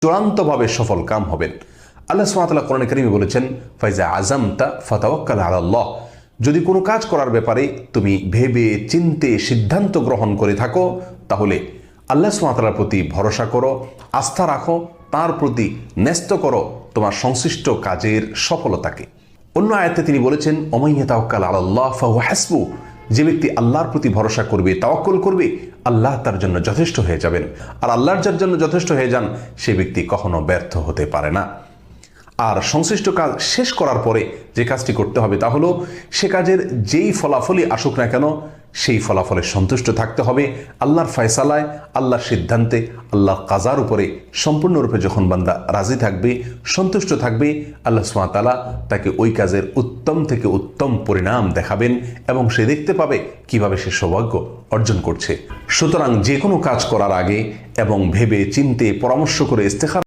চূড়ান্তভাবে সফল কাম হবেন। আল্লাহ সুবহানাহু ওয়া তাআলা কোরআনে কারীমে বলেছেন, ফাইজা আযামতা ফাতাওয়াক্কাল আলাল্লাহ। যদি কোনো কাজ করার ব্যাপারে তুমি ভেবে চিন্তে সিদ্ধান্ত গ্রহণ করে থাকো, তাহলে আল্লাহ সুবহানাহু ওয়া তাআলার প্রতি ভরসা করো, আস্থা রাখো, তার প্রতি ন্যস্ত করো তোমার সংশ্লিষ্ট কাজের সফলতাকে। অন্য আয়াতে তিনি বলেছেন, ওমান ইয়াতাওয়াক্কাল আলাল্লাহ ফাহুয়া হাসবু। যে ব্যক্তি আল্লাহর প্রতি ভরসা করবে, তাওয়াক্কুল করবে, আল্লাহ তার জন্য যথেষ্ট হয়ে যাবেন। আর আল্লাহর যার জন্য যথেষ্ট হয়ে যান, সে ব্যক্তি কখনো ব্যর্থ হতে পারে না। আর সংশ্লিষ্ট কাজ শেষ করার পরে যে কাজটি করতে হবে তা হলো, সে কাজের যেই ফলাফলই আসুক না কেন, সেই ফলাফলে সন্তুষ্ট থাকতে হবে। আল্লাহর ফয়সালায়, আল্লাহর সিদ্ধান্তে, আল্লাহর কাজার উপরে সম্পূর্ণরূপে যখন বান্দা রাজি থাকবে, সন্তুষ্ট থাকবে, আল্লাহ সুবহানাহু ওয়া তাআলা তাকে ওই কাজের উত্তম থেকে উত্তম পরিণাম দেখাবেন এবং সে দেখতে পাবে কিভাবে সে সৌভাগ্য অর্জন করছে। সুতরাং যে কোনো কাজ করার আগে এবং ভেবে চিন্তে পরামর্শ করে ইস্তেখারা